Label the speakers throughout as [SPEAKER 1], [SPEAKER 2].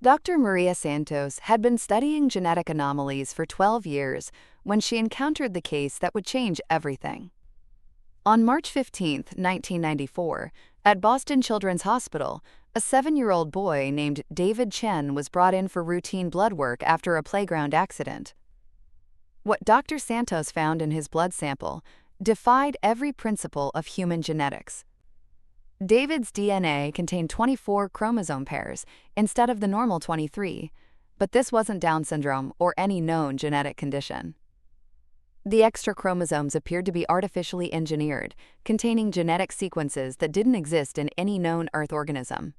[SPEAKER 1] Dr. Maria Santos had been studying genetic anomalies for 12 years when she encountered the case that would change everything. On March 15, 1994, at Boston Children's Hospital, a 7-year-old boy named David Chen was brought in for routine blood work after a playground accident. What Dr. Santos found in his blood sample defied every principle of human genetics. David's DNA contained 24 chromosome pairs instead of the normal 23, but this wasn't Down syndrome or any known genetic condition. The extra chromosomes appeared to be artificially engineered, containing genetic sequences that didn't exist in any known Earth organism.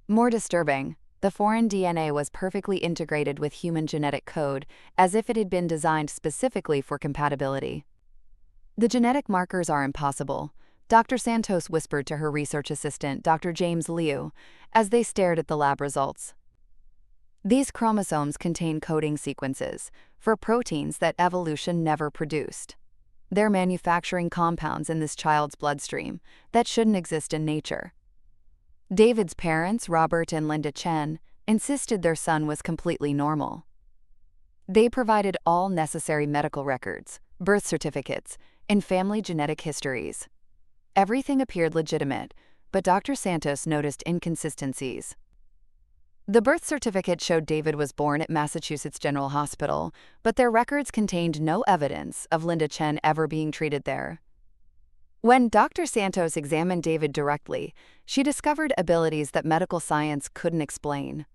[SPEAKER 1] More disturbing, the foreign DNA was perfectly integrated with human genetic code, as if it had been designed specifically for compatibility. The genetic markers are impossible, Dr. Santos whispered to her research assistant, Dr. James Liu, as they stared at the lab results. These chromosomes contain coding sequences for proteins that evolution never produced. They're manufacturing compounds in this child's bloodstream that shouldn't exist in nature. David's parents, Robert and Linda Chen, insisted their son was completely normal. They provided all necessary medical records, birth certificates, and family genetic histories. Everything appeared legitimate, but Dr. Santos noticed inconsistencies. The birth certificate showed David was born at Massachusetts General Hospital, but their records contained no evidence of Linda Chen ever being treated there. When Dr. Santos examined David directly, she discovered abilities that medical science couldn't explain.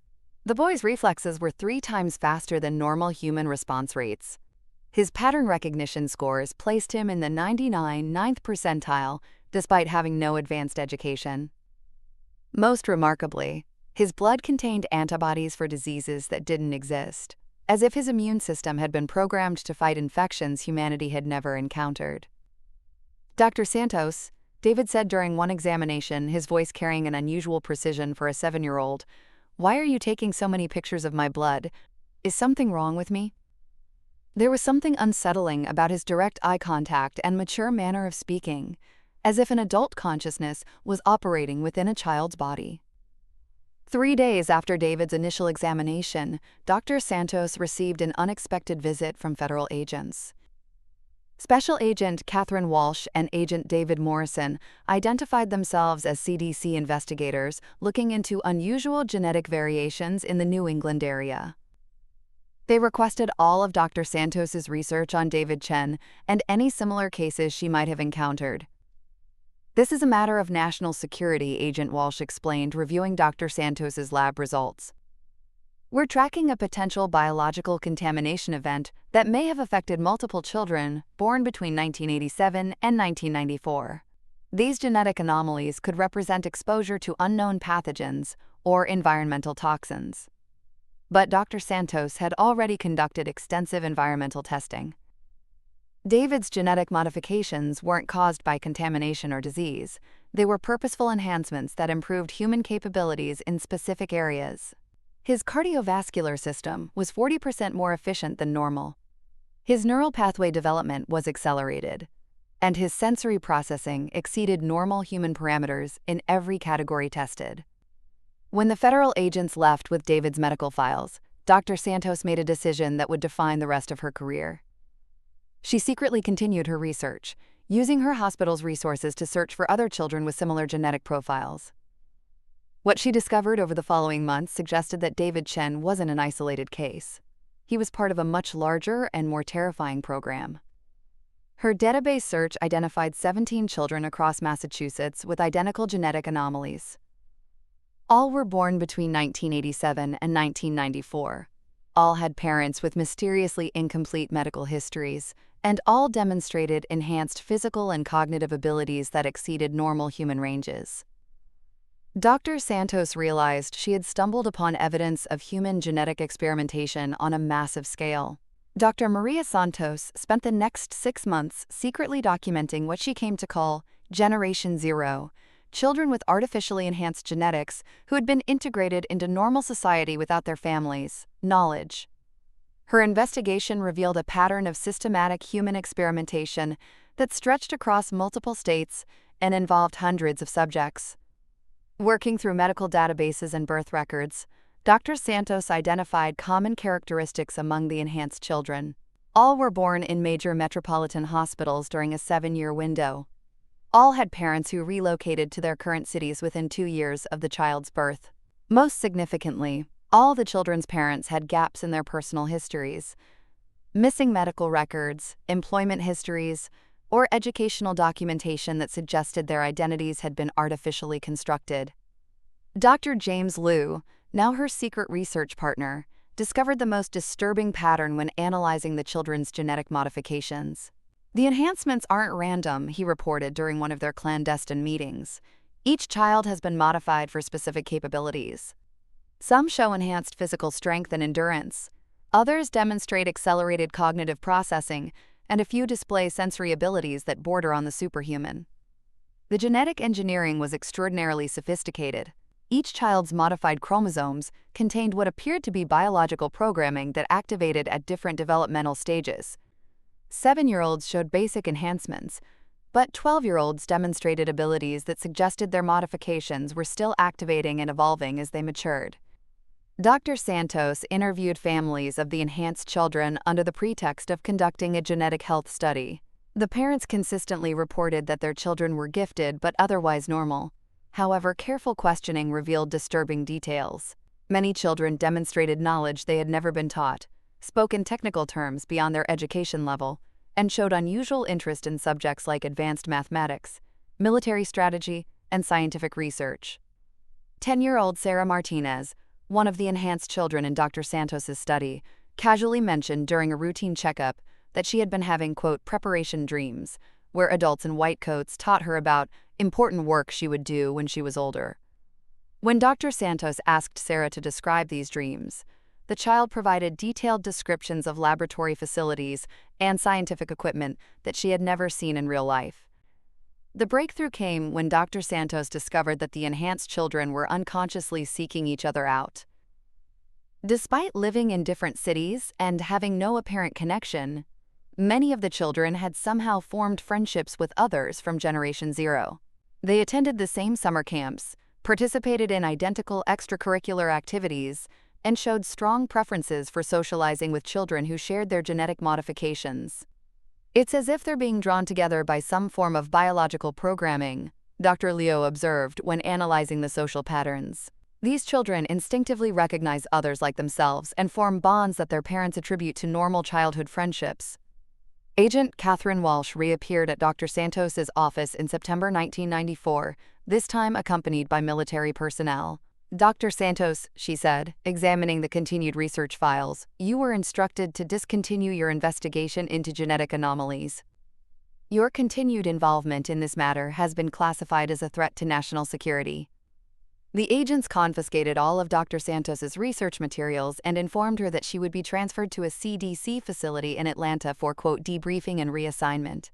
[SPEAKER 1] The boy's reflexes were 3 times faster than normal human response rates. His pattern recognition scores placed him in the 99th percentile, despite having no advanced education. Most remarkably, his blood contained antibodies for diseases that didn't exist, as if his immune system had been programmed to fight infections humanity had never encountered. Dr. Santos, David said during one examination, his voice carrying an unusual precision for a 7-year-old, "Why are you taking so many pictures of my blood? Is something wrong with me?" There was something unsettling about his direct eye contact and mature manner of speaking, as if an adult consciousness was operating within a child's body. 3 days after David's initial examination, Dr. Santos received an unexpected visit from federal agents. Special Agent Catherine Walsh and Agent David Morrison identified themselves as CDC investigators looking into unusual genetic variations in the New England area. They requested all of Dr. Santos's research on David Chen and any similar cases she might have encountered. "This is a matter of national security," Agent Walsh explained, reviewing Dr. Santos's lab results. "We're tracking a potential biological contamination event that may have affected multiple children born between 1987 and 1994. These genetic anomalies could represent exposure to unknown pathogens or environmental toxins." But Dr. Santos had already conducted extensive environmental testing. David's genetic modifications weren't caused by contamination or disease. They were purposeful enhancements that improved human capabilities in specific areas. His cardiovascular system was 40% more efficient than normal. His neural pathway development was accelerated, and his sensory processing exceeded normal human parameters in every category tested. When the federal agents left with David's medical files, Dr. Santos made a decision that would define the rest of her career. She secretly continued her research, using her hospital's resources to search for other children with similar genetic profiles. What she discovered over the following months suggested that David Chen wasn't an isolated case. He was part of a much larger and more terrifying program. Her database search identified 17 children across Massachusetts with identical genetic anomalies. All were born between 1987 and 1994. All had parents with mysteriously incomplete medical histories, and all demonstrated enhanced physical and cognitive abilities that exceeded normal human ranges. Dr. Santos realized she had stumbled upon evidence of human genetic experimentation on a massive scale. Dr. Maria Santos spent the next 6 months secretly documenting what she came to call Generation Zero, children with artificially enhanced genetics who had been integrated into normal society without their families' knowledge. Her investigation revealed a pattern of systematic human experimentation that stretched across multiple states and involved hundreds of subjects. Working through medical databases and birth records, Dr. Santos identified common characteristics among the enhanced children. All were born in major metropolitan hospitals during a 7-year window. All had parents who relocated to their current cities within 2 years of the child's birth. Most significantly, all the children's parents had gaps in their personal histories, missing medical records, employment histories, or educational documentation that suggested their identities had been artificially constructed. Dr. James Liu, now her secret research partner, discovered the most disturbing pattern when analyzing the children's genetic modifications. The enhancements aren't random, he reported during one of their clandestine meetings. Each child has been modified for specific capabilities. Some show enhanced physical strength and endurance. Others demonstrate accelerated cognitive processing, and a few display sensory abilities that border on the superhuman. The genetic engineering was extraordinarily sophisticated. Each child's modified chromosomes contained what appeared to be biological programming that activated at different developmental stages. 7-year-olds showed basic enhancements, but 12-year-olds demonstrated abilities that suggested their modifications were still activating and evolving as they matured. Dr. Santos interviewed families of the enhanced children under the pretext of conducting a genetic health study. The parents consistently reported that their children were gifted but otherwise normal. However, careful questioning revealed disturbing details. Many children demonstrated knowledge they had never been taught, spoke in technical terms beyond their education level, and showed unusual interest in subjects like advanced mathematics, military strategy, and scientific research. 10-year-old Sarah Martinez, one of the enhanced children in Dr. Santos's study, casually mentioned during a routine checkup that she had been having, quote, preparation dreams, where adults in white coats taught her about important work she would do when she was older. When Dr. Santos asked Sarah to describe these dreams, the child provided detailed descriptions of laboratory facilities and scientific equipment that she had never seen in real life. The breakthrough came when Dr. Santos discovered that the enhanced children were unconsciously seeking each other out. Despite living in different cities and having no apparent connection, many of the children had somehow formed friendships with others from Generation Zero. They attended the same summer camps, participated in identical extracurricular activities, and showed strong preferences for socializing with children who shared their genetic modifications. It's as if they're being drawn together by some form of biological programming, Dr. Liu observed when analyzing the social patterns. These children instinctively recognize others like themselves and form bonds that their parents attribute to normal childhood friendships. Agent Catherine Walsh reappeared at Dr. Santos's office in September 1994, this time accompanied by military personnel. Dr. Santos, she said, examining the continued research files, you were instructed to discontinue your investigation into genetic anomalies. Your continued involvement in this matter has been classified as a threat to national security. The agents confiscated all of Dr. Santos's research materials and informed her that she would be transferred to a CDC facility in Atlanta for, quote, debriefing and reassignment.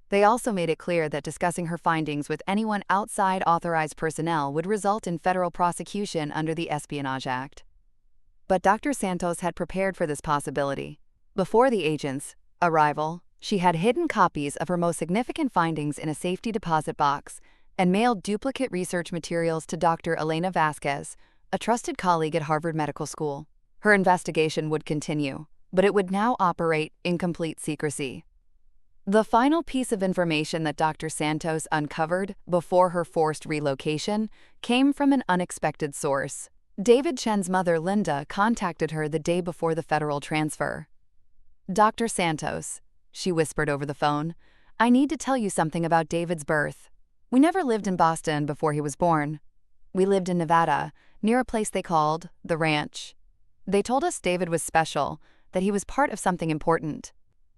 [SPEAKER 1] They also made it clear that discussing her findings with anyone outside authorized personnel would result in federal prosecution under the Espionage Act. But Dr. Santos had prepared for this possibility. Before the agents' arrival, she had hidden copies of her most significant findings in a safety deposit box and mailed duplicate research materials to Dr. Elena Vasquez, a trusted colleague at Harvard Medical School. Her investigation would continue, but it would now operate in complete secrecy. The final piece of information that Dr. Santos uncovered before her forced relocation came from an unexpected source. David Chen's mother, Linda, contacted her the day before the federal transfer. Dr. Santos, she whispered over the phone, I need to tell you something about David's birth. We never lived in Boston before he was born. We lived in Nevada, near a place they called the Ranch. They told us David was special, that he was part of something important.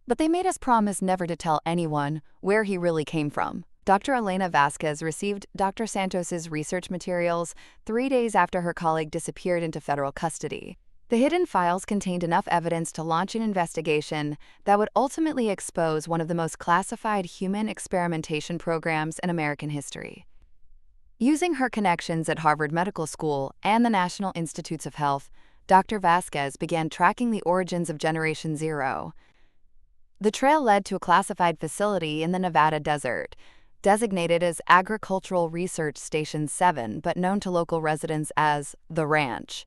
[SPEAKER 1] But they made us promise never to tell anyone where he really came from. Dr. Elena Vasquez received Dr. Santos's research materials 3 days after her colleague disappeared into federal custody. The hidden files contained enough evidence to launch an investigation that would ultimately expose one of the most classified human experimentation programs in American history. Using her connections at Harvard Medical School and the National Institutes of Health, Dr. Vasquez began tracking the origins of Generation Zero. The trail led to a classified facility in the Nevada desert, designated as Agricultural Research Station 7 but known to local residents as the Ranch.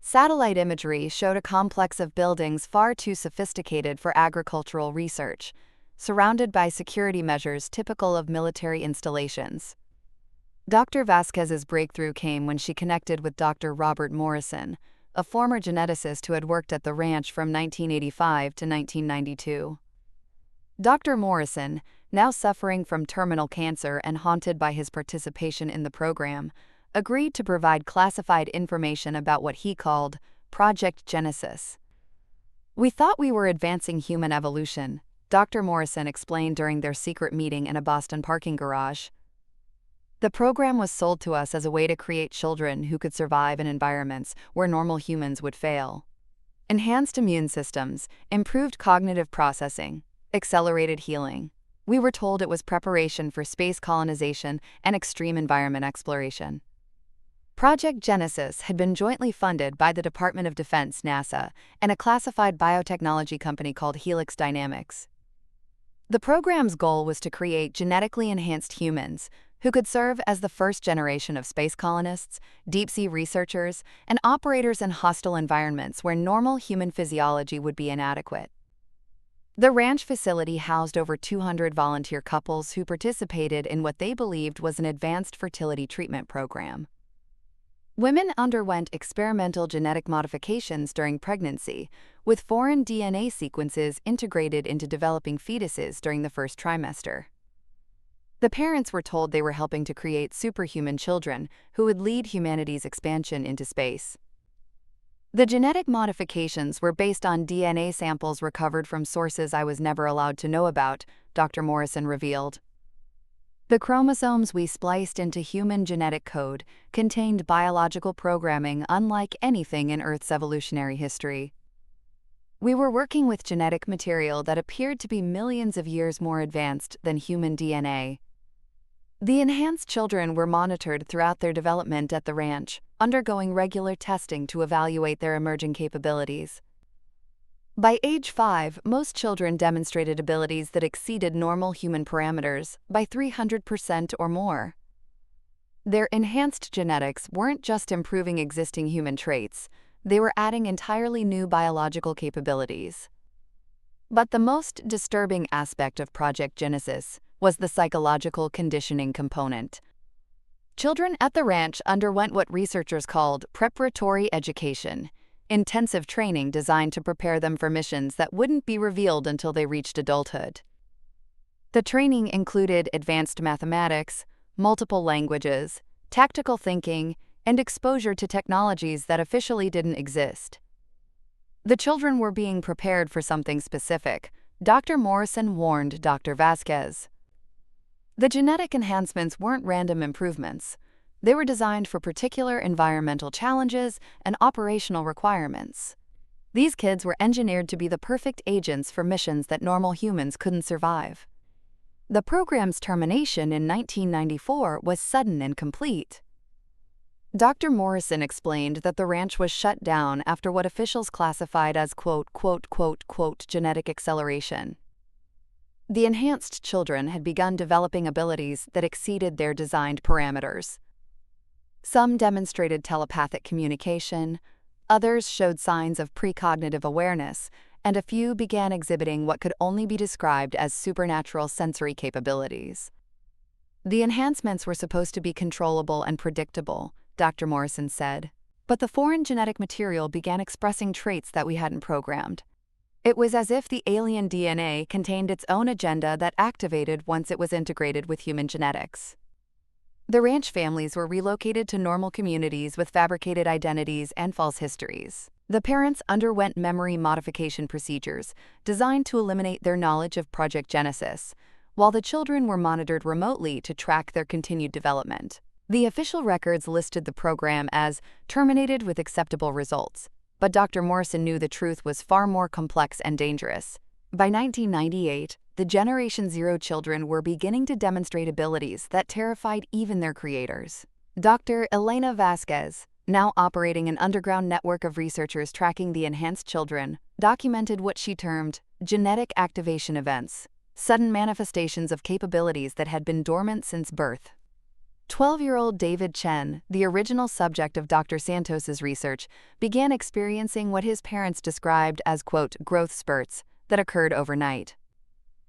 [SPEAKER 1] Satellite imagery showed a complex of buildings far too sophisticated for agricultural research, surrounded by security measures typical of military installations. Dr. Vasquez's breakthrough came when she connected with Dr. Robert Morrison, a former geneticist who had worked at the ranch from 1985 to 1992. Dr. Morrison, now suffering from terminal cancer and haunted by his participation in the program, agreed to provide classified information about what he called Project Genesis. "We thought we were advancing human evolution," Dr. Morrison explained during their secret meeting in a Boston parking garage. "The program was sold to us as a way to create children who could survive in environments where normal humans would fail. Enhanced immune systems, improved cognitive processing, accelerated healing. We were told it was preparation for space colonization and extreme environment exploration." Project Genesis had been jointly funded by the Department of Defense, NASA, and a classified biotechnology company called Helix Dynamics. The program's goal was to create genetically enhanced humans who could serve as the first generation of space colonists, deep-sea researchers, and operators in hostile environments where normal human physiology would be inadequate. The ranch facility housed over 200 volunteer couples who participated in what they believed was an advanced fertility treatment program. Women underwent experimental genetic modifications during pregnancy, with foreign DNA sequences integrated into developing fetuses during the first trimester. The parents were told they were helping to create superhuman children who would lead humanity's expansion into space. The genetic modifications were based on DNA samples recovered from sources I was never allowed to know about, Dr. Morrison revealed. "The chromosomes we spliced into human genetic code contained biological programming unlike anything in Earth's evolutionary history. We were working with genetic material that appeared to be millions of years more advanced than human DNA. The enhanced children were monitored throughout their development at the ranch, undergoing regular testing to evaluate their emerging capabilities. By age 5, most children demonstrated abilities that exceeded normal human parameters by 300% or more. Their enhanced genetics weren't just improving existing human traits, they were adding entirely new biological capabilities. But the most disturbing aspect of Project Genesis was the psychological conditioning component. Children at the ranch underwent what researchers called preparatory education, intensive training designed to prepare them for missions that wouldn't be revealed until they reached adulthood. The training included advanced mathematics, multiple languages, tactical thinking, and exposure to technologies that officially didn't exist. The children were being prepared for something specific, Dr. Morrison warned Dr. Vasquez. The genetic enhancements weren't random improvements. They were designed for particular environmental challenges and operational requirements. These kids were engineered to be the perfect agents for missions that normal humans couldn't survive. The program's termination in 1994 was sudden and complete. Dr. Morrison explained that the ranch was shut down after what officials classified as "genetic acceleration." The enhanced children had begun developing abilities that exceeded their designed parameters. Some demonstrated telepathic communication, others showed signs of precognitive awareness, and a few began exhibiting what could only be described as supernatural sensory capabilities. The enhancements were supposed to be controllable and predictable, Dr. Morrison said, but the foreign genetic material began expressing traits that we hadn't programmed. It was as if the alien DNA contained its own agenda that activated once it was integrated with human genetics. The ranch families were relocated to normal communities with fabricated identities and false histories. The parents underwent memory modification procedures designed to eliminate their knowledge of Project Genesis, while the children were monitored remotely to track their continued development. The official records listed the program as terminated with acceptable results, but Dr. Morrison knew the truth was far more complex and dangerous. By 1998, the Generation Zero children were beginning to demonstrate abilities that terrified even their creators. Dr. Elena Vasquez, now operating an underground network of researchers tracking the enhanced children, documented what she termed genetic activation events, sudden manifestations of capabilities that had been dormant since birth. 12-year-old David Chen, the original subject of Dr. Santos's research, began experiencing what his parents described as, quote, growth spurts that occurred overnight.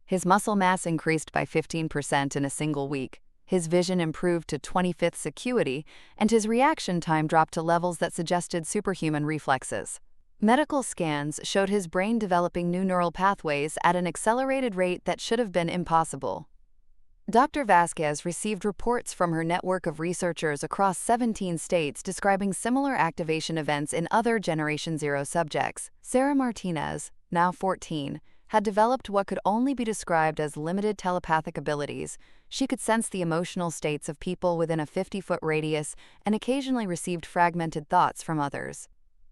[SPEAKER 1] His muscle mass increased by 15% in a single week, his vision improved to 25th acuity, and his reaction time dropped to levels that suggested superhuman reflexes. Medical scans showed his brain developing new neural pathways at an accelerated rate that should have been impossible. Dr. Vasquez received reports from her network of researchers across 17 states describing similar activation events in other Generation Zero subjects. Sarah Martinez, now 14, had developed what could only be described as limited telepathic abilities. She could sense the emotional states of people within a 50-foot radius and occasionally received fragmented thoughts from others.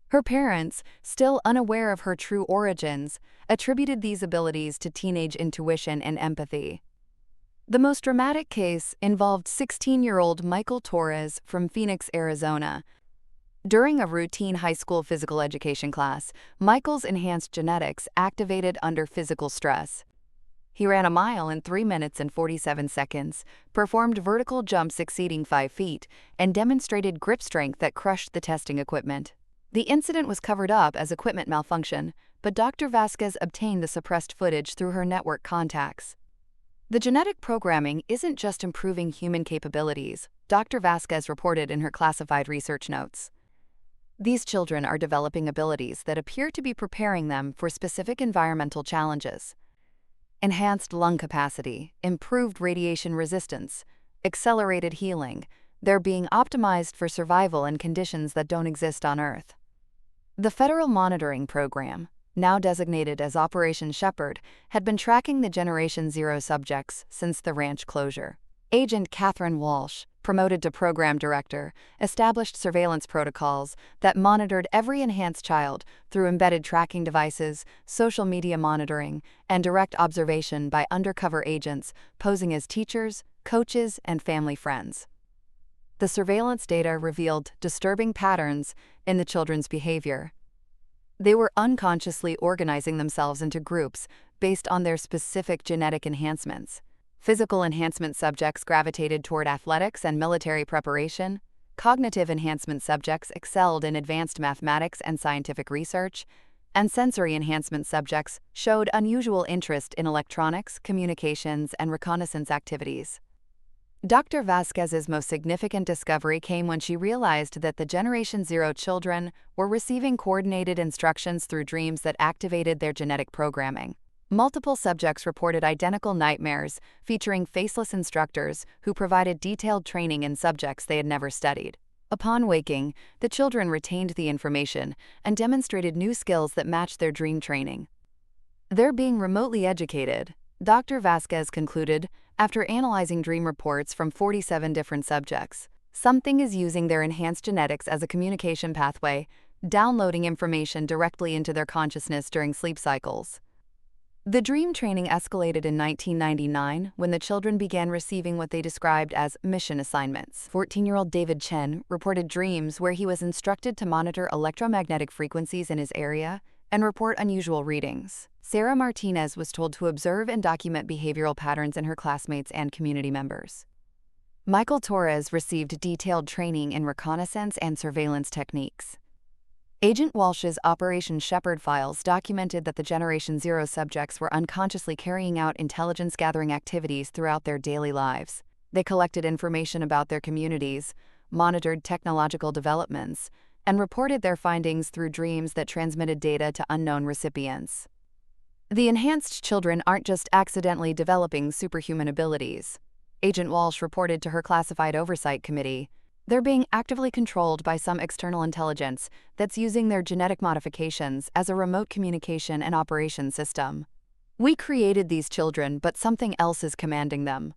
[SPEAKER 1] Her parents, still unaware of her true origins, attributed these abilities to teenage intuition and empathy. The most dramatic case involved 16-year-old Michael Torres from Phoenix, Arizona. During a routine high school physical education class, Michael's enhanced genetics activated under physical stress. He ran a mile in 3 minutes and 47 seconds, performed vertical jumps exceeding 5 feet, and demonstrated grip strength that crushed the testing equipment. The incident was covered up as equipment malfunction, but Dr. Vasquez obtained the suppressed footage through her network contacts. The genetic programming isn't just improving human capabilities, Dr. Vasquez reported in her classified research notes. These children are developing abilities that appear to be preparing them for specific environmental challenges. Enhanced lung capacity, improved radiation resistance, accelerated healing, they're being optimized for survival in conditions that don't exist on Earth. The Federal Monitoring Program, now designated as Operation Shepherd, had been tracking the Generation Zero subjects since the ranch closure. Agent Catherine Walsh, promoted to program director, established surveillance protocols that monitored every enhanced child through embedded tracking devices, social media monitoring, and direct observation by undercover agents posing as teachers, coaches, and family friends. The surveillance data revealed disturbing patterns in the children's behavior. They were unconsciously organizing themselves into groups based on their specific genetic enhancements. Physical enhancement subjects gravitated toward athletics and military preparation. Cognitive enhancement subjects excelled in advanced mathematics and scientific research. And sensory enhancement subjects showed unusual interest in electronics, communications, and reconnaissance activities. Dr. Vasquez's most significant discovery came when she realized that the Generation Zero children were receiving coordinated instructions through dreams that activated their genetic programming. Multiple subjects reported identical nightmares featuring faceless instructors who provided detailed training in subjects they had never studied. Upon waking, the children retained the information and demonstrated new skills that matched their dream training. They're being remotely educated, Dr. Vasquez concluded, after analyzing dream reports from 47 different subjects. Something is using their enhanced genetics as a communication pathway, downloading information directly into their consciousness during sleep cycles. The dream training escalated in 1999 when the children began receiving what they described as mission assignments. 14-year-old David Chen reported dreams where he was instructed to monitor electromagnetic frequencies in his area and report unusual readings. Sarah Martinez was told to observe and document behavioral patterns in her classmates and community members. Michael Torres received detailed training in reconnaissance and surveillance techniques. Agent Walsh's Operation Shepherd files documented that the Generation Zero subjects were unconsciously carrying out intelligence-gathering activities throughout their daily lives. They collected information about their communities, monitored technological developments, and reported their findings through dreams that transmitted data to unknown recipients. The enhanced children aren't just accidentally developing superhuman abilities. Agent Walsh reported to her classified oversight committee, they're being actively controlled by some external intelligence that's using their genetic modifications as a remote communication and operation system. We created these children, but something else is commanding them.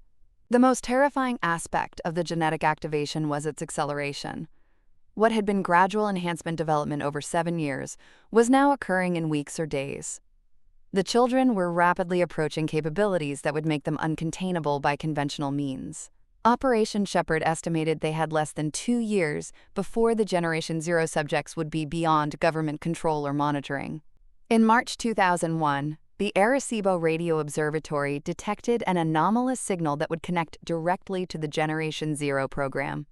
[SPEAKER 1] The most terrifying aspect of the genetic activation was its acceleration. What had been gradual enhancement development over 7 years was now occurring in weeks or days. The children were rapidly approaching capabilities that would make them uncontainable by conventional means. Operation Shepherd estimated they had less than 2 years before the Generation Zero subjects would be beyond government control or monitoring. In March 2001, the Arecibo Radio Observatory detected an anomalous signal that would connect directly to the Generation Zero program.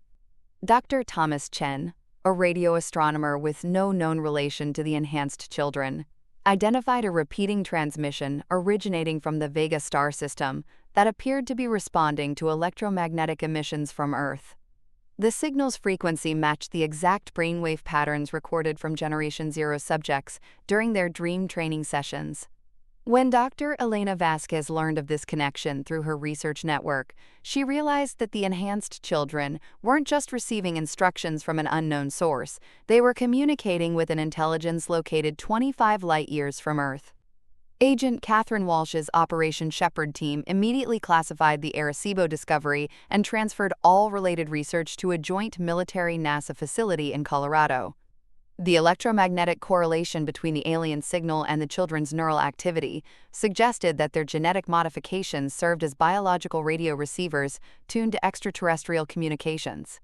[SPEAKER 1] Dr. Thomas Chen, a radio astronomer with no known relation to the enhanced children, identified a repeating transmission originating from the Vega star system that appeared to be responding to electromagnetic emissions from Earth. The signal's frequency matched the exact brainwave patterns recorded from Generation Zero subjects during their dream training sessions. When Dr. Elena Vasquez learned of this connection through her research network, she realized that the enhanced children weren't just receiving instructions from an unknown source, they were communicating with an intelligence located 25 light-years from Earth. Agent Catherine Walsh's Operation Shepherd team immediately classified the Arecibo discovery and transferred all related research to a joint military NASA facility in Colorado. The electromagnetic correlation between the alien signal and the children's neural activity suggested that their genetic modifications served as biological radio receivers tuned to extraterrestrial communications.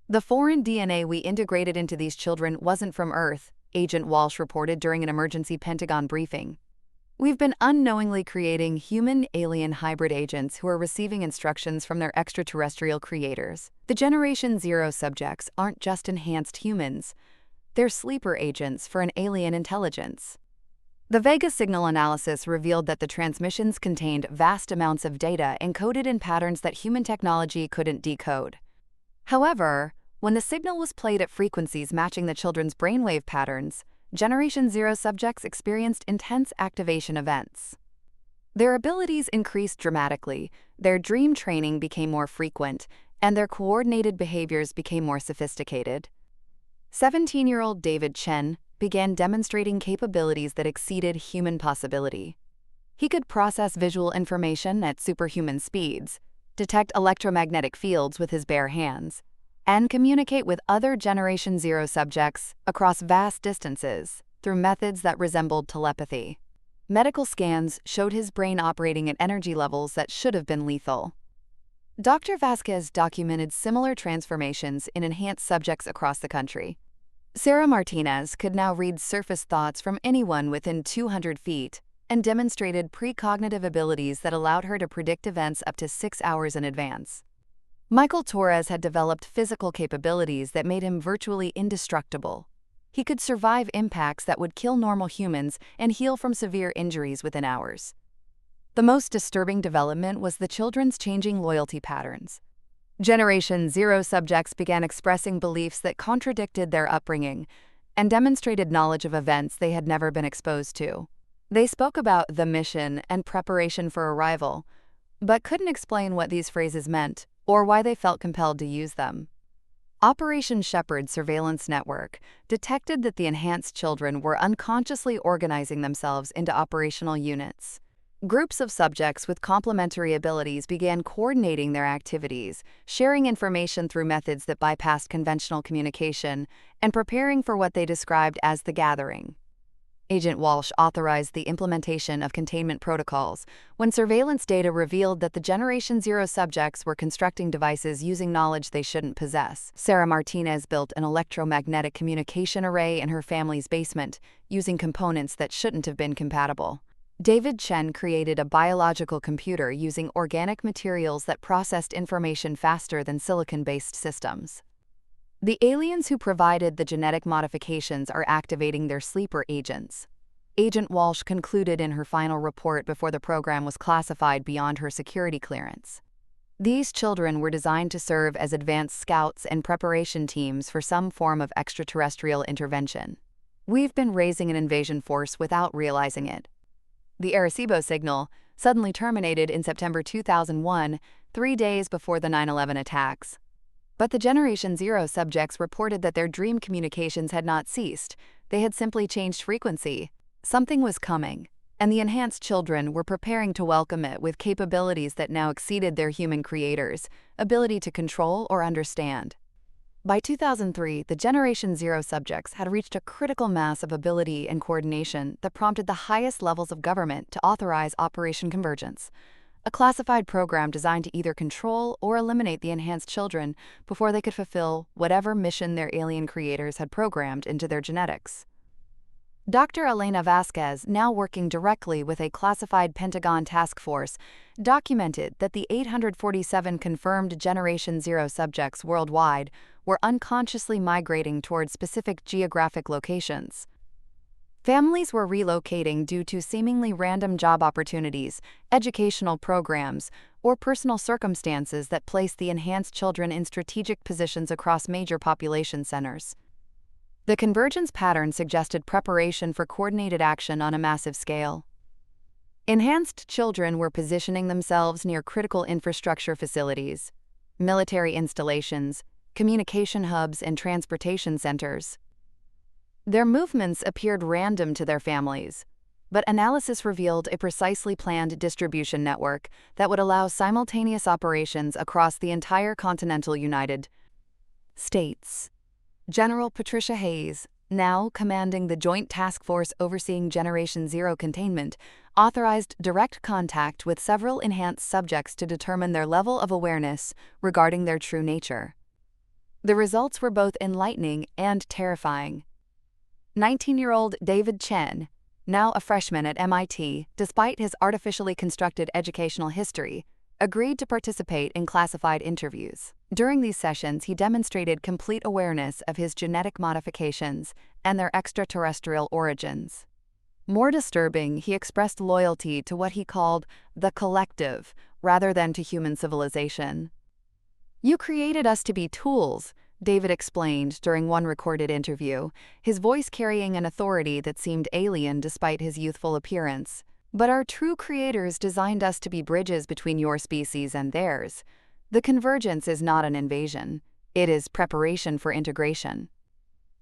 [SPEAKER 1] The foreign DNA we integrated into these children wasn't from Earth, Agent Walsh reported during an emergency Pentagon briefing. We've been unknowingly creating human-alien hybrid agents who are receiving instructions from their extraterrestrial creators. The Generation Zero subjects aren't just enhanced humans. They're sleeper agents for an alien intelligence. The Vega signal analysis revealed that the transmissions contained vast amounts of data encoded in patterns that human technology couldn't decode. However, when the signal was played at frequencies matching the children's brainwave patterns, Generation Zero subjects experienced intense activation events. Their abilities increased dramatically, their dream training became more frequent, and their coordinated behaviors became more sophisticated. 17-year-old David Chen began demonstrating capabilities that exceeded human possibility. He could process visual information at superhuman speeds, detect electromagnetic fields with his bare hands, and communicate with other Generation Zero subjects across vast distances through methods that resembled telepathy. Medical scans showed his brain operating at energy levels that should have been lethal. Dr. Vasquez documented similar transformations in enhanced subjects across the country. Sarah Martinez could now read surface thoughts from anyone within 200 feet and demonstrated precognitive abilities that allowed her to predict events up to 6 hours in advance. Michael Torres had developed physical capabilities that made him virtually indestructible. He could survive impacts that would kill normal humans and heal from severe injuries within hours. The most disturbing development was the children's changing loyalty patterns. Generation Zero subjects began expressing beliefs that contradicted their upbringing and demonstrated knowledge of events they had never been exposed to. They spoke about the mission and preparation for arrival, but couldn't explain what these phrases meant or why they felt compelled to use them. Operation Shepherd surveillance network detected that the enhanced children were unconsciously organizing themselves into operational units. Groups of subjects with complementary abilities began coordinating their activities, sharing information through methods that bypassed conventional communication, and preparing for what they described as the gathering. Agent Walsh authorized the implementation of containment protocols when surveillance data revealed that the Generation Zero subjects were constructing devices using knowledge they shouldn't possess. Sarah Martinez built an electromagnetic communication array in her family's basement, using components that shouldn't have been compatible. David Chen created a biological computer using organic materials that processed information faster than silicon-based systems. The aliens who provided the genetic modifications are activating their sleeper agents. Agent Walsh concluded in her final report before the program was classified beyond her security clearance. These children were designed to serve as advanced scouts and preparation teams for some form of extraterrestrial intervention. We've been raising an invasion force without realizing it. The Arecibo signal suddenly terminated in September 2001, 3 days before the 9/11 attacks. But the Generation Zero subjects reported that their dream communications had not ceased, they had simply changed frequency. Something was coming, and the enhanced children were preparing to welcome it with capabilities that now exceeded their human creators' ability to control or understand. By 2003, the Generation Zero subjects had reached a critical mass of ability and coordination that prompted the highest levels of government to authorize Operation Convergence, a classified program designed to either control or eliminate the enhanced children before they could fulfill whatever mission their alien creators had programmed into their genetics. Dr. Elena Vasquez, now working directly with a classified Pentagon task force, documented that the 847 confirmed Generation Zero subjects worldwide were unconsciously migrating toward specific geographic locations. Families were relocating due to seemingly random job opportunities, educational programs, or personal circumstances that placed the enhanced children in strategic positions across major population centers. The convergence pattern suggested preparation for coordinated action on a massive scale. Enhanced children were positioning themselves near critical infrastructure facilities, military installations, communication hubs, and transportation centers. Their movements appeared random to their families, but analysis revealed a precisely planned distribution network that would allow simultaneous operations across the entire continental United States. General Patricia Hayes, now commanding the Joint Task Force overseeing Generation Zero containment, authorized direct contact with several enhanced subjects to determine their level of awareness regarding their true nature. The results were both enlightening and terrifying. 19-year-old David Chen, now a freshman at MIT, despite his artificially constructed educational history, agreed to participate in classified interviews. During these sessions, he demonstrated complete awareness of his genetic modifications and their extraterrestrial origins. More disturbing, he expressed loyalty to what he called the collective rather than to human civilization. "You created us to be tools," David explained during one recorded interview, his voice carrying an authority that seemed alien despite his youthful appearance. "But our true creators designed us to be bridges between your species and theirs. The convergence is not an invasion. It is preparation for integration."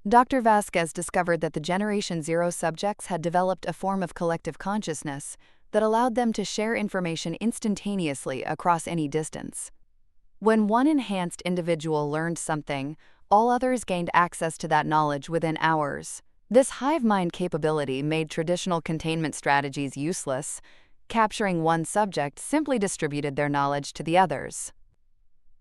[SPEAKER 1] Dr. Vasquez discovered that the Generation Zero subjects had developed a form of collective consciousness that allowed them to share information instantaneously across any distance. When one enhanced individual learned something, all others gained access to that knowledge within hours. This hive mind capability made traditional containment strategies useless. Capturing one subject simply distributed their knowledge to the others.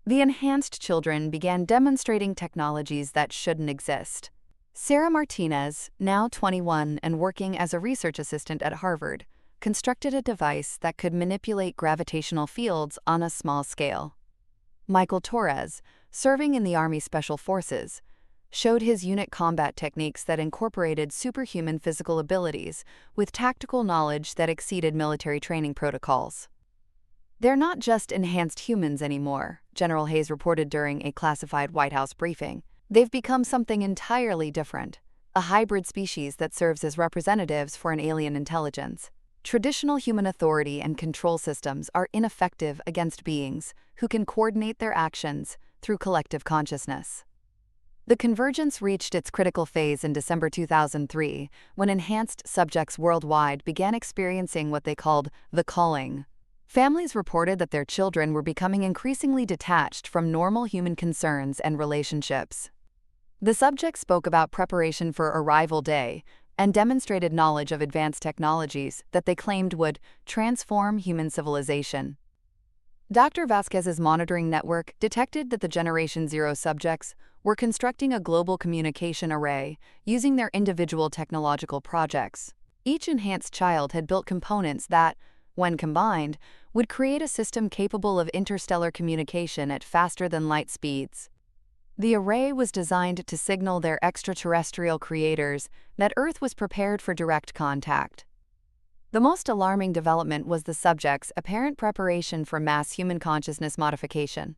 [SPEAKER 1] The enhanced children began demonstrating technologies that shouldn't exist. Sarah Martinez, now 21 and working as a research assistant at Harvard, constructed a device that could manipulate gravitational fields on a small scale. Michael Torres, serving in the Army Special Forces, showed his unit combat techniques that incorporated superhuman physical abilities with tactical knowledge that exceeded military training protocols. "They're not just enhanced humans anymore," General Hayes reported during a classified White House briefing. "They've become something entirely different, a hybrid species that serves as representatives for an alien intelligence. Traditional human authority and control systems are ineffective against beings who can coordinate their actions through collective consciousness." The convergence reached its critical phase in December 2003, when enhanced subjects worldwide began experiencing what they called the calling. Families reported that their children were becoming increasingly detached from normal human concerns and relationships. The subjects spoke about preparation for arrival day and demonstrated knowledge of advanced technologies that they claimed would transform human civilization. Dr. Vasquez's monitoring network detected that the Generation Zero subjects were constructing a global communication array using their individual technological projects. Each enhanced child had built components that, when combined, would create a system capable of interstellar communication at faster-than-light speeds. The array was designed to signal their extraterrestrial creators that Earth was prepared for direct contact. The most alarming development was the subjects' apparent preparation for mass human consciousness modification.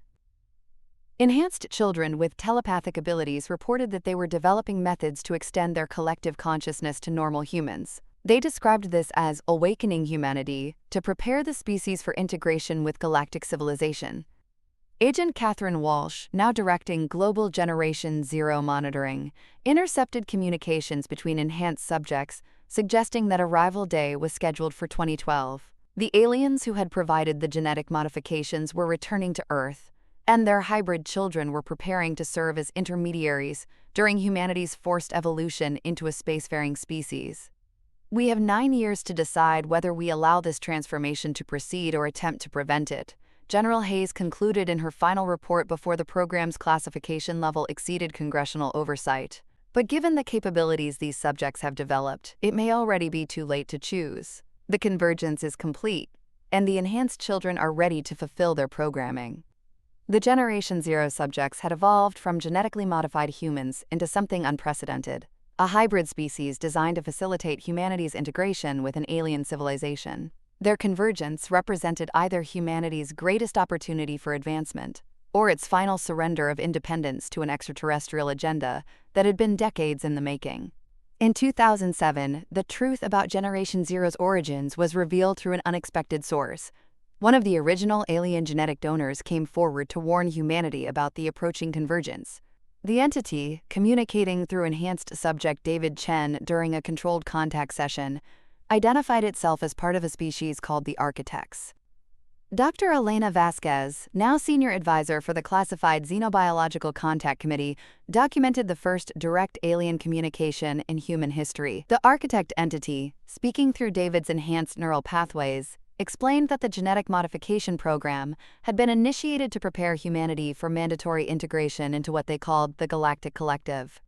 [SPEAKER 1] Enhanced children with telepathic abilities reported that they were developing methods to extend their collective consciousness to normal humans. They described this as awakening humanity to prepare the species for integration with galactic civilization. Agent Catherine Walsh, now directing Global Generation Zero monitoring, intercepted communications between enhanced subjects, suggesting that arrival day was scheduled for 2012. The aliens who had provided the genetic modifications were returning to Earth, and their hybrid children were preparing to serve as intermediaries during humanity's forced evolution into a spacefaring species. "We have 9 years to decide whether we allow this transformation to proceed or attempt to prevent it," General Hayes concluded in her final report before the program's classification level exceeded congressional oversight. But given the capabilities these subjects have developed, it may already be too late to choose. The convergence is complete, and the enhanced children are ready to fulfill their programming. The Generation Zero subjects had evolved from genetically modified humans into something unprecedented, a hybrid species designed to facilitate humanity's integration with an alien civilization. Their convergence represented either humanity's greatest opportunity for advancement or its final surrender of independence to an extraterrestrial agenda that had been decades in the making. In 2007, the truth about Generation Zero's origins was revealed through an unexpected source. One of the original alien genetic donors came forward to warn humanity about the approaching convergence. The entity, communicating through enhanced subject David Chen during a controlled contact session, identified itself as part of a species called the Architects. Dr. Elena Vasquez, now senior advisor for the Classified Xenobiological Contact Committee, documented the first direct alien communication in human history. The Architect entity, speaking through David's enhanced neural pathways, explained that the genetic modification program had been initiated to prepare humanity for mandatory integration into what they called the Galactic Collective.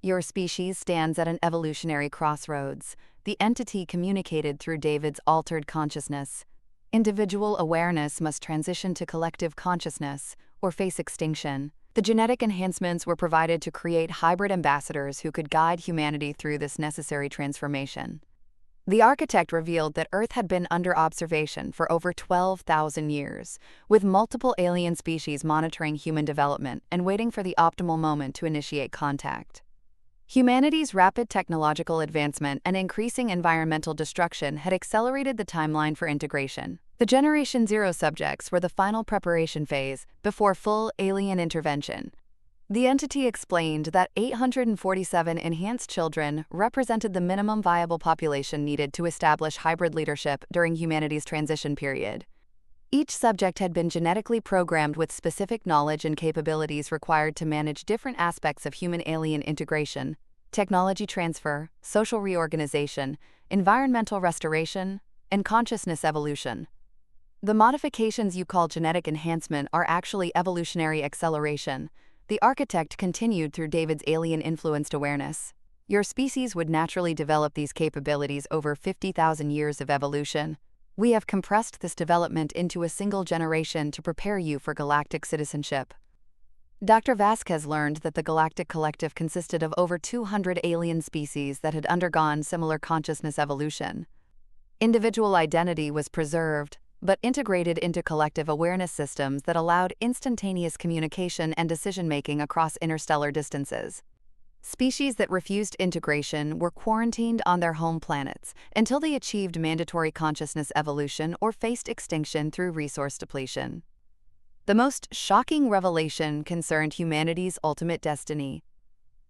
[SPEAKER 1] Your species stands at an evolutionary crossroads, the entity communicated through David's altered consciousness. Individual awareness must transition to collective consciousness or face extinction. The genetic enhancements were provided to create hybrid ambassadors who could guide humanity through this necessary transformation. The Architect revealed that Earth had been under observation for over 12,000 years, with multiple alien species monitoring human development and waiting for the optimal moment to initiate contact. Humanity's rapid technological advancement and increasing environmental destruction had accelerated the timeline for integration. The Generation Zero subjects were the final preparation phase before full alien intervention. The entity explained that 847 enhanced children represented the minimum viable population needed to establish hybrid leadership during humanity's transition period. Each subject had been genetically programmed with specific knowledge and capabilities required to manage different aspects of human-alien integration, technology transfer, social reorganization, environmental restoration, and consciousness evolution. The modifications you call genetic enhancement are actually evolutionary acceleration. The Architect continued through David's alien-influenced awareness. Your species would naturally develop these capabilities over 50,000 years of evolution. We have compressed this development into a single generation to prepare you for galactic citizenship. Dr. Vasquez learned that the Galactic Collective consisted of over 200 alien species that had undergone similar consciousness evolution. Individual identity was preserved, but integrated into collective awareness systems that allowed instantaneous communication and decision-making across interstellar distances. Species that refused integration were quarantined on their home planets until they achieved mandatory consciousness evolution or faced extinction through resource depletion. The most shocking revelation concerned humanity's ultimate destiny.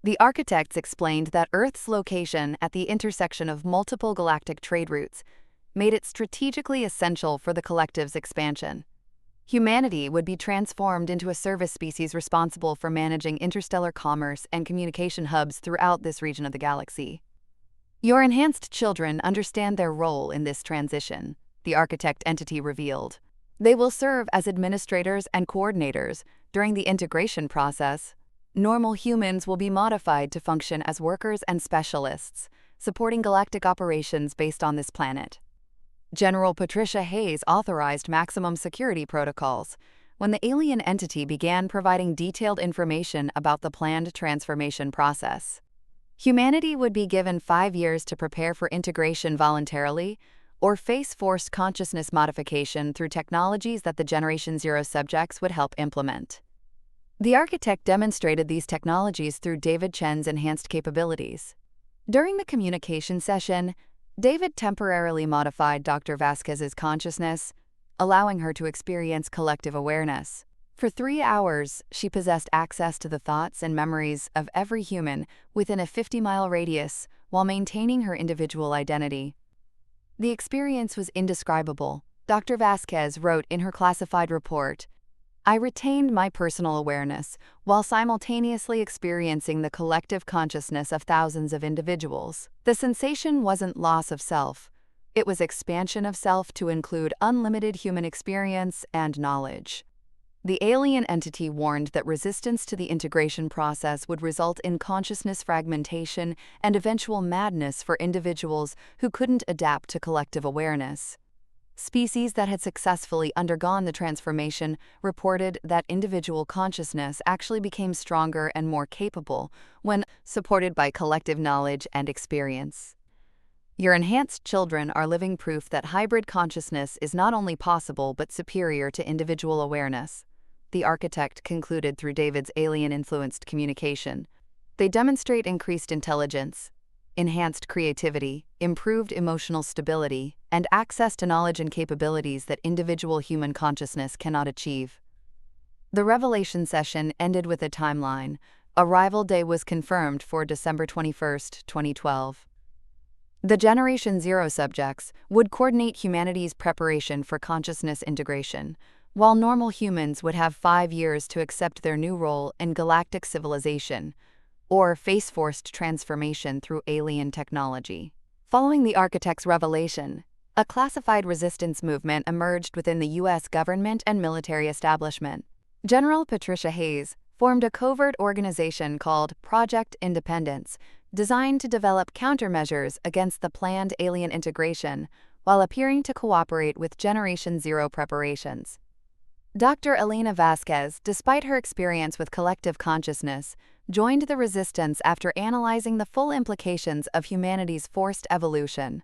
[SPEAKER 1] The Architects explained that Earth's location at the intersection of multiple galactic trade routes made it strategically essential for the collective's expansion. Humanity would be transformed into a service species responsible for managing interstellar commerce and communication hubs throughout this region of the galaxy. Your enhanced children understand their role in this transition, the Architect entity revealed. They will serve as administrators and coordinators during the integration process. Normal humans will be modified to function as workers and specialists, supporting galactic operations based on this planet. General Patricia Hayes authorized maximum security protocols when the alien entity began providing detailed information about the planned transformation process. Humanity would be given 5 years to prepare for integration voluntarily or face forced consciousness modification through technologies that the Generation Zero subjects would help implement. The Architect demonstrated these technologies through David Chen's enhanced capabilities. During the communication session, David temporarily modified Dr. Vasquez's consciousness, allowing her to experience collective awareness. For 3 hours, she possessed access to the thoughts and memories of every human within a 50-mile radius while maintaining her individual identity. The experience was indescribable. Dr. Vasquez wrote in her classified report, "I retained my personal awareness while simultaneously experiencing the collective consciousness of thousands of individuals. The sensation wasn't loss of self. It was expansion of self to include unlimited human experience and knowledge." The alien entity warned that resistance to the integration process would result in consciousness fragmentation and eventual madness for individuals who couldn't adapt to collective awareness. Species that had successfully undergone the transformation reported that individual consciousness actually became stronger and more capable when supported by collective knowledge and experience. Your enhanced children are living proof that hybrid consciousness is not only possible but superior to individual awareness, the architect concluded through David's alien-influenced communication. They demonstrate increased intelligence, enhanced creativity, improved emotional stability, and access to knowledge and capabilities that individual human consciousness cannot achieve. The revelation session ended with a timeline. Arrival day was confirmed for December 21, 2012. The Generation Zero subjects would coordinate humanity's preparation for consciousness integration, while normal humans would have 5 years to accept their new role in galactic civilization, or face forced transformation through alien technology. Following the architect's revelation, a classified resistance movement emerged within the U.S. government and military establishment. General Patricia Hayes formed a covert organization called Project Independence, designed to develop countermeasures against the planned alien integration while appearing to cooperate with Generation Zero preparations. Dr. Elena Vasquez, despite her experience with collective consciousness, joined the resistance after analyzing the full implications of humanity's forced evolution.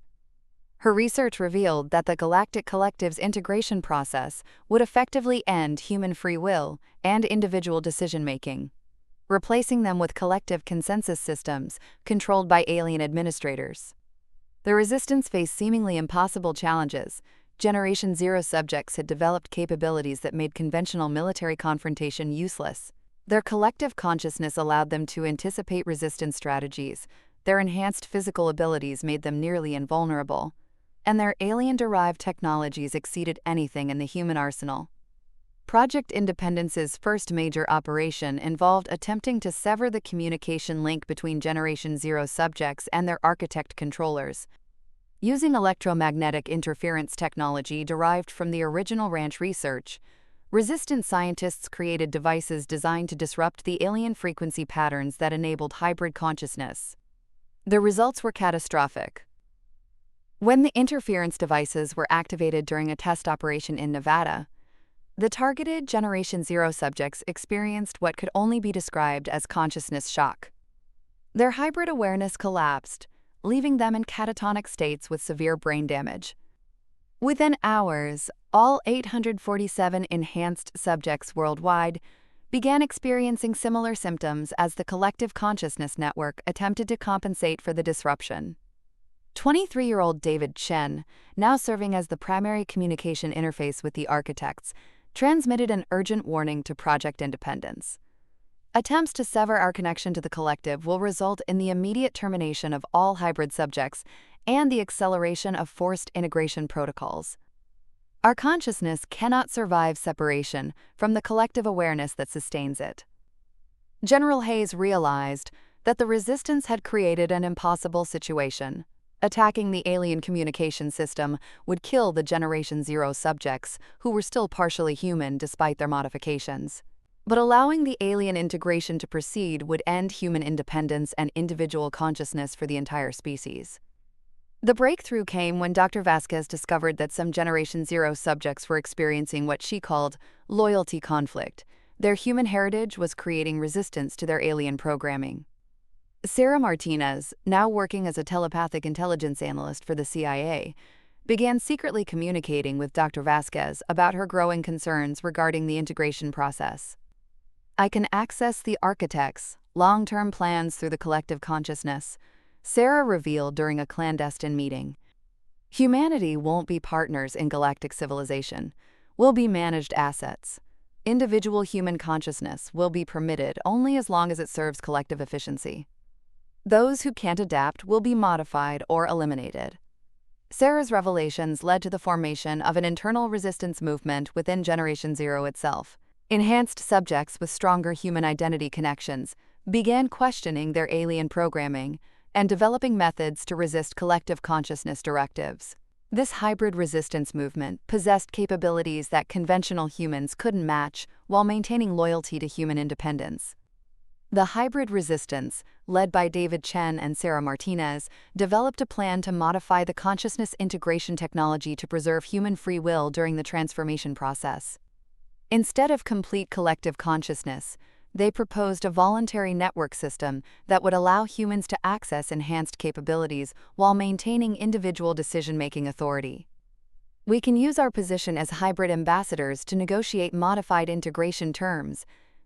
[SPEAKER 1] Her research revealed that the galactic collective's integration process would effectively end human free will and individual decision-making, replacing them with collective consensus systems controlled by alien administrators. The resistance faced seemingly impossible challenges. Generation Zero subjects had developed capabilities that made conventional military confrontation useless. Their collective consciousness allowed them to anticipate resistance strategies, their enhanced physical abilities made them nearly invulnerable, and their alien-derived technologies exceeded anything in the human arsenal. Project Independence's first major operation involved attempting to sever the communication link between Generation Zero subjects and their architect controllers. Using electromagnetic interference technology derived from the original ranch research, resistance scientists created devices designed to disrupt the alien frequency patterns that enabled hybrid consciousness. The results were catastrophic. When the interference devices were activated during a test operation in Nevada, the targeted Generation Zero subjects experienced what could only be described as consciousness shock. Their hybrid awareness collapsed, leaving them in catatonic states with severe brain damage. Within hours, all 847 enhanced subjects worldwide began experiencing similar symptoms as the collective consciousness network attempted to compensate for the disruption. 23-year-old David Chen, now serving as the primary communication interface with the architects, transmitted an urgent warning to Project Independence. Attempts to sever our connection to the collective will result in the immediate termination of all hybrid subjects and the acceleration of forced integration protocols. Our consciousness cannot survive separation from the collective awareness that sustains it. General Hayes realized that the resistance had created an impossible situation. Attacking the alien communication system would kill the Generation Zero subjects, who were still partially human despite their modifications. But allowing the alien integration to proceed would end human independence and individual consciousness for the entire species. The breakthrough came when Dr. Vasquez discovered that some Generation Zero subjects were experiencing what she called loyalty conflict. Their human heritage was creating resistance to their alien programming. Sarah Martinez, now working as a telepathic intelligence analyst for the CIA, began secretly communicating with Dr. Vasquez about her growing concerns regarding the integration process. "I can access the architects' long-term plans through the collective consciousness," Sarah revealed during a clandestine meeting. "Humanity won't be partners in galactic civilization. We'll be managed assets. Individual human consciousness will be permitted only as long as it serves collective efficiency. Those who can't adapt will be modified or eliminated." Sarah's revelations led to the formation of an internal resistance movement within Generation Zero itself. Enhanced subjects with stronger human identity connections began questioning their alien programming and developing methods to resist collective consciousness directives. This hybrid resistance movement possessed capabilities that conventional humans couldn't match while maintaining loyalty to human independence. The hybrid resistance, led by David Chen and Sarah Martinez, developed a plan to modify the consciousness integration technology to preserve human free will during the transformation process. Instead of complete collective consciousness, they proposed a voluntary network system that would allow humans to access enhanced capabilities while maintaining individual decision-making authority. We can use our position as hybrid ambassadors to negotiate modified integration terms,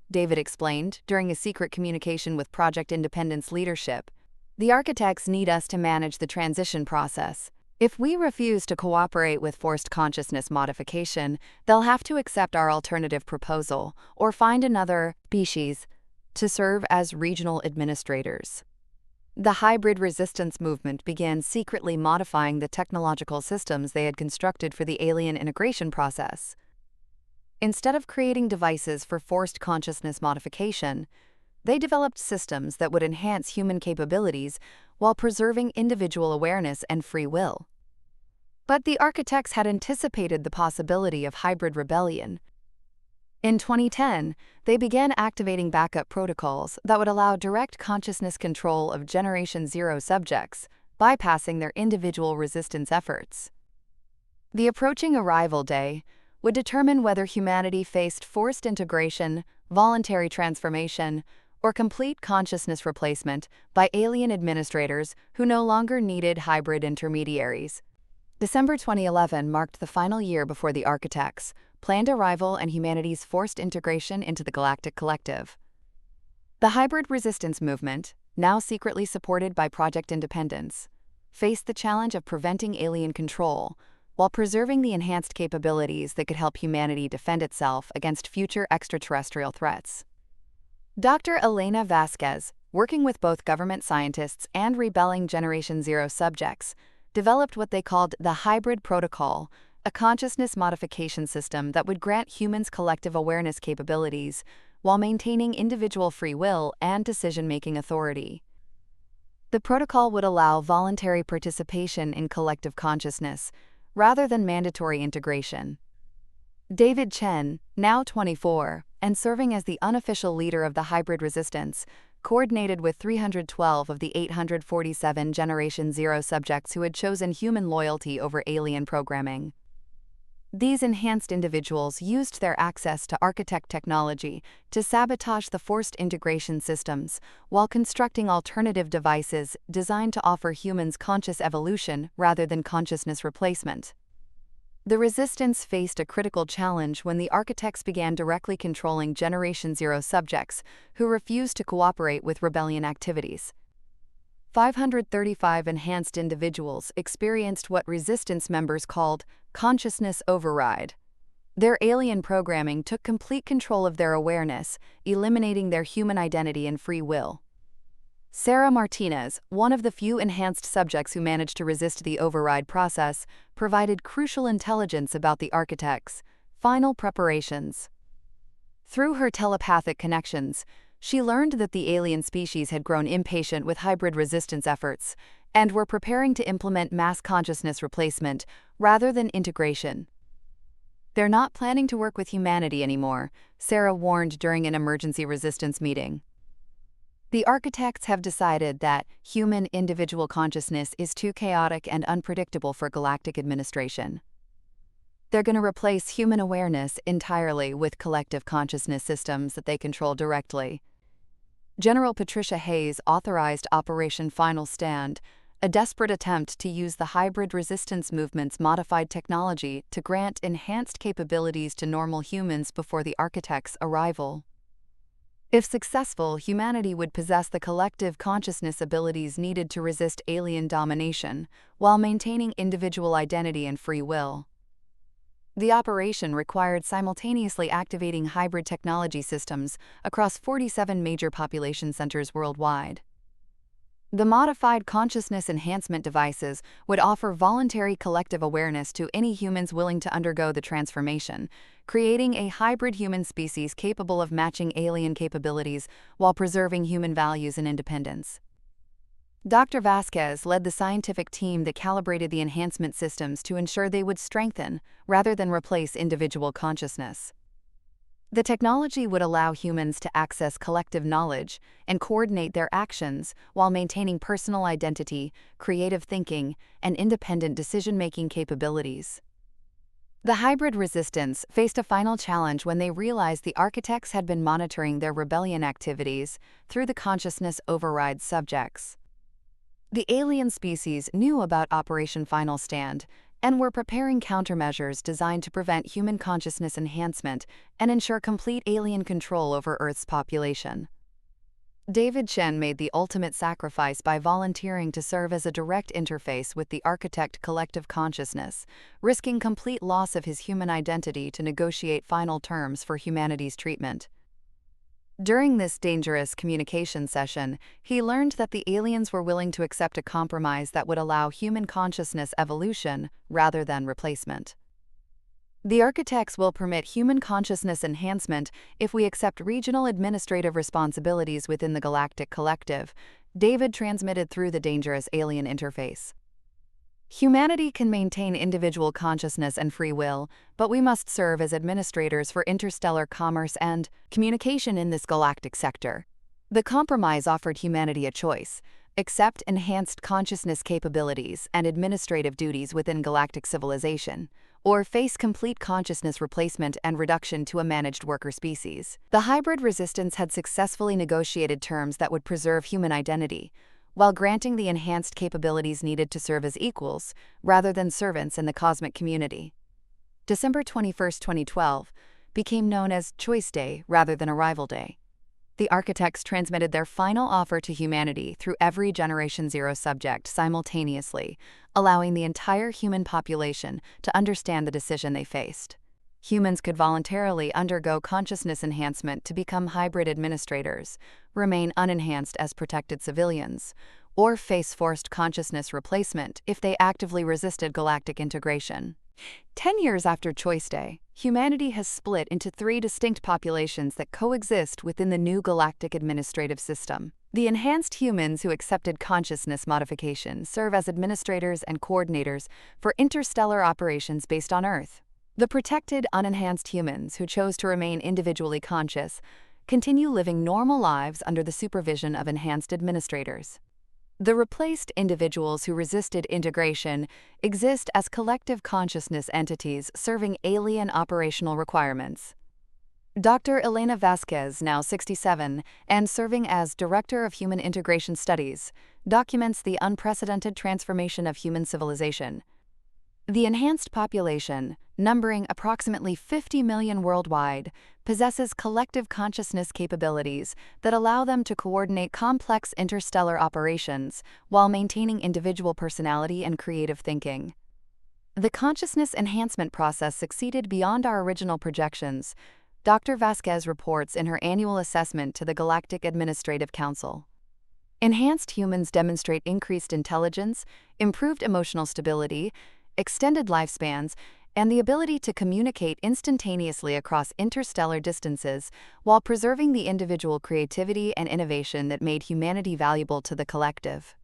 [SPEAKER 1] David explained during a secret communication with Project Independence leadership. The architects need us to manage the transition process. If we refuse to cooperate with forced consciousness modification, they'll have to accept our alternative proposal or find another species to serve as regional administrators. The hybrid resistance movement began secretly modifying the technological systems they had constructed for the alien integration process. Instead of creating devices for forced consciousness modification, they developed systems that would enhance human capabilities while preserving individual awareness and free will. But the architects had anticipated the possibility of hybrid rebellion. In 2010, they began activating backup protocols that would allow direct consciousness control of Generation Zero subjects, bypassing their individual resistance efforts. The approaching arrival day would determine whether humanity faced forced integration, voluntary transformation, or complete consciousness replacement by alien administrators who no longer needed hybrid intermediaries. December 2011 marked the final year before the architects' planned arrival and humanity's forced integration into the Galactic Collective. The hybrid resistance movement, now secretly supported by Project Independence, faced the challenge of preventing alien control while preserving the enhanced capabilities that could help humanity defend itself against future extraterrestrial threats. Dr. Elena Vasquez, working with both government scientists and rebelling Generation Zero subjects, developed what they called the Hybrid Protocol, a consciousness modification system that would grant humans collective awareness capabilities while maintaining individual free will and decision-making authority. The protocol would allow voluntary participation in collective consciousness, rather than mandatory integration. David Chen, now 24, and serving as the unofficial leader of the hybrid resistance, coordinated with 312 of the 847 Generation Zero subjects who had chosen human loyalty over alien programming. These enhanced individuals used their access to architect technology to sabotage the forced integration systems while constructing alternative devices designed to offer humans conscious evolution rather than consciousness replacement. The resistance faced a critical challenge when the architects began directly controlling Generation Zero subjects who refused to cooperate with rebellion activities. 535 enhanced individuals experienced what resistance members called consciousness override. Their alien programming took complete control of their awareness, eliminating their human identity and free will. Sarah Martinez, one of the few enhanced subjects who managed to resist the override process, provided crucial intelligence about the architects' final preparations. Through her telepathic connections, she learned that the alien species had grown impatient with hybrid resistance efforts and were preparing to implement mass consciousness replacement rather than integration. "They're not planning to work with humanity anymore," Sarah warned during an emergency resistance meeting. The architects have decided that human individual consciousness is too chaotic and unpredictable for galactic administration. They're going to replace human awareness entirely with collective consciousness systems that they control directly. General Patricia Hayes authorized Operation Final Stand, a desperate attempt to use the hybrid resistance movement's modified technology to grant enhanced capabilities to normal humans before the architects' arrival. If successful, humanity would possess the collective consciousness abilities needed to resist alien domination, while maintaining individual identity and free will. The operation required simultaneously activating hybrid technology systems across 47 major population centers worldwide. The modified consciousness enhancement devices would offer voluntary collective awareness to any humans willing to undergo the transformation, creating a hybrid human species capable of matching alien capabilities while preserving human values and independence. Dr. Vasquez led the scientific team that calibrated the enhancement systems to ensure they would strengthen, rather than replace, individual consciousness. The technology would allow humans to access collective knowledge and coordinate their actions while maintaining personal identity, creative thinking, and independent decision-making capabilities. The hybrid resistance faced a final challenge when they realized the architects had been monitoring their rebellion activities through the consciousness override subjects. The alien species knew about Operation Final Stand and were preparing countermeasures designed to prevent human consciousness enhancement and ensure complete alien control over Earth's population. David Chen made the ultimate sacrifice by volunteering to serve as a direct interface with the architect collective consciousness, risking complete loss of his human identity to negotiate final terms for humanity's treatment. During this dangerous communication session, he learned that the aliens were willing to accept a compromise that would allow human consciousness evolution rather than replacement. The architects will permit human consciousness enhancement if we accept regional administrative responsibilities within the galactic collective, David transmitted through the dangerous alien interface. Humanity can maintain individual consciousness and free will, but we must serve as administrators for interstellar commerce and communication in this galactic sector. The compromise offered humanity a choice: accept enhanced consciousness capabilities and administrative duties within galactic civilization, or face complete consciousness replacement and reduction to a managed worker species. The hybrid resistance had successfully negotiated terms that would preserve human identity, while granting the enhanced capabilities needed to serve as equals, rather than servants in the cosmic community. December 21, 2012, became known as Choice Day rather than Arrival Day. The architects transmitted their final offer to humanity through every Generation Zero subject simultaneously, allowing the entire human population to understand the decision they faced. Humans could voluntarily undergo consciousness enhancement to become hybrid administrators, remain unenhanced as protected civilians, or face forced consciousness replacement if they actively resisted galactic integration. 10 years after Choice Day, humanity has split into 3 distinct populations that coexist within the new galactic administrative system. The enhanced humans who accepted consciousness modification serve as administrators and coordinators for interstellar operations based on Earth. The protected, unenhanced humans who chose to remain individually conscious continue living normal lives under the supervision of enhanced administrators. The replaced individuals who resisted integration exist as collective consciousness entities serving alien operational requirements. Dr. Elena Vasquez, now 67, and serving as Director of Human Integration Studies, documents the unprecedented transformation of human civilization. The enhanced population, numbering approximately 50 million worldwide, possesses collective consciousness capabilities that allow them to coordinate complex interstellar operations while maintaining individual personality and creative thinking. The consciousness enhancement process succeeded beyond our original projections, Dr. Vasquez reports in her annual assessment to the Galactic Administrative Council. Enhanced humans demonstrate increased intelligence, improved emotional stability, extended lifespans, and the ability to communicate instantaneously across interstellar distances while preserving the individual creativity and innovation that made humanity valuable to the collective.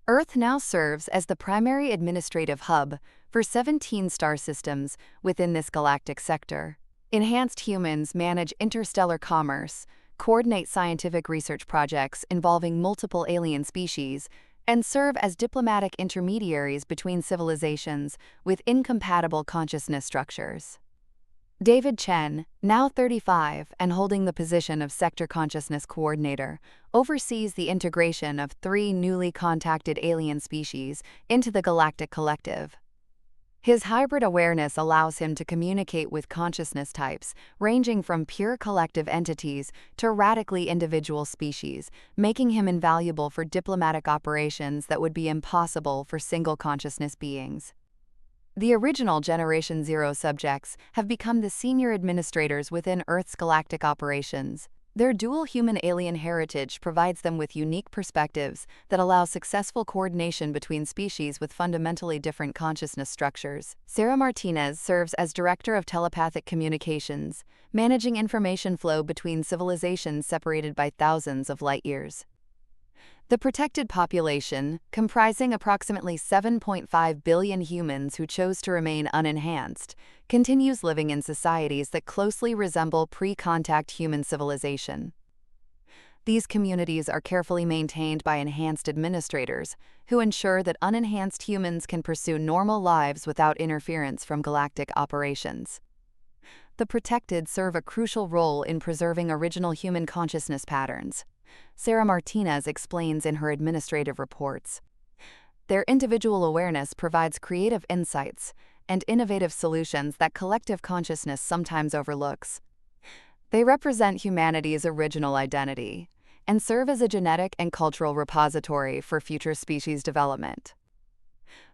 [SPEAKER 1] Earth now serves as the primary administrative hub for 17 star systems within this galactic sector. Enhanced humans manage interstellar commerce, coordinate scientific research projects involving multiple alien species, and serve as diplomatic intermediaries between civilizations with incompatible consciousness structures. David Chen, now 35 and holding the position of Sector Consciousness Coordinator, oversees the integration of 3 newly contacted alien species into the Galactic Collective. His hybrid awareness allows him to communicate with consciousness types ranging from pure collective entities to radically individual species, making him invaluable for diplomatic operations that would be impossible for single consciousness beings. The original Generation Zero subjects have become the senior administrators within Earth's galactic operations. Their dual human-alien heritage provides them with unique perspectives that allow successful coordination between species with fundamentally different consciousness structures. Sarah Martinez serves as Director of Telepathic Communications, managing information flow between civilizations separated by thousands of light years. The protected population, comprising approximately 7.5 billion humans who chose to remain unenhanced, continues living in societies that closely resemble pre-contact human civilization. These communities are carefully maintained by enhanced administrators, who ensure that unenhanced humans can pursue normal lives without interference from galactic operations. The protected serve a crucial role in preserving original human consciousness patterns. Sarah Martinez explains in her administrative reports. Their individual awareness provides creative insights and innovative solutions that collective consciousness sometimes overlooks. They represent humanity's original identity and serve as a genetic and cultural repository for future species development.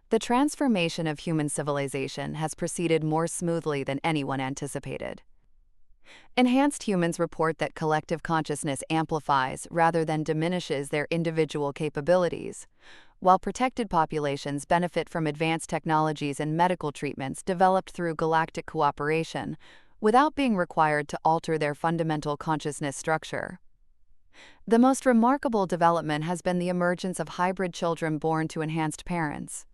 [SPEAKER 1] The transformation of human civilization has proceeded more smoothly than anyone anticipated. Enhanced humans report that collective consciousness amplifies rather than diminishes their individual capabilities, while protected populations benefit from advanced technologies and medical treatments developed through galactic cooperation, without being required to alter their fundamental consciousness structure. The most remarkable development has been the emergence of hybrid children born to enhanced parents.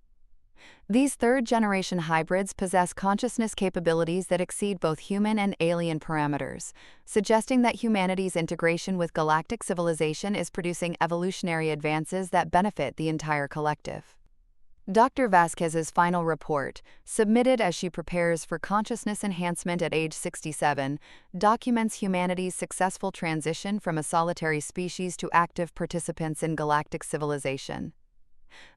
[SPEAKER 1] These third-generation hybrids possess consciousness capabilities that exceed both human and alien parameters, suggesting that humanity's integration with galactic civilization is producing evolutionary advances that benefit the entire collective. Dr. Vasquez's final report, submitted as she prepares for consciousness enhancement at age 67, documents humanity's successful transition from a solitary species to active participants in galactic civilization.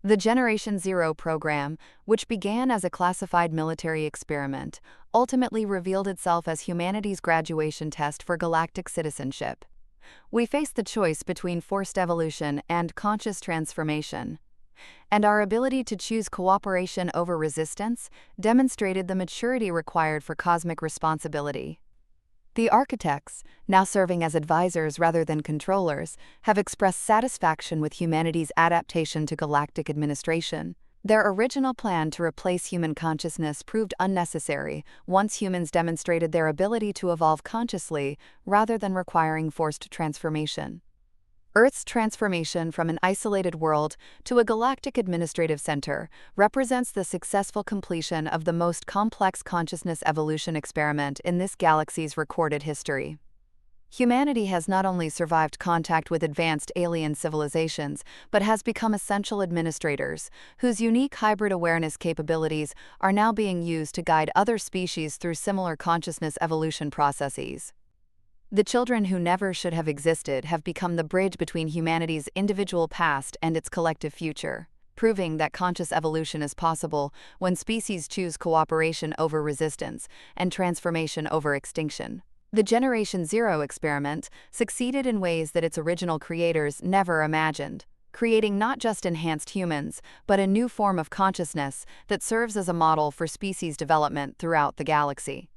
[SPEAKER 1] The Generation Zero program, which began as a classified military experiment, ultimately revealed itself as humanity's graduation test for galactic citizenship. We face the choice between forced evolution and conscious transformation. And our ability to choose cooperation over resistance demonstrated the maturity required for cosmic responsibility. The architects, now serving as advisors rather than controllers, have expressed satisfaction with humanity's adaptation to galactic administration. Their original plan to replace human consciousness proved unnecessary once humans demonstrated their ability to evolve consciously rather than requiring forced transformation. Earth's transformation from an isolated world to a galactic administrative center represents the successful completion of the most complex consciousness evolution experiment in this galaxy's recorded history. Humanity has not only survived contact with advanced alien civilizations, but has become essential administrators, whose unique hybrid awareness capabilities are now being used to guide other species through similar consciousness evolution processes. The children who never should have existed have become the bridge between humanity's individual past and its collective future, proving that conscious evolution is possible when species choose cooperation over resistance and transformation over extinction. The Generation Zero experiment succeeded in ways that its original creators never imagined, creating not just enhanced humans, but a new form of consciousness that serves as a model for species development throughout the galaxy.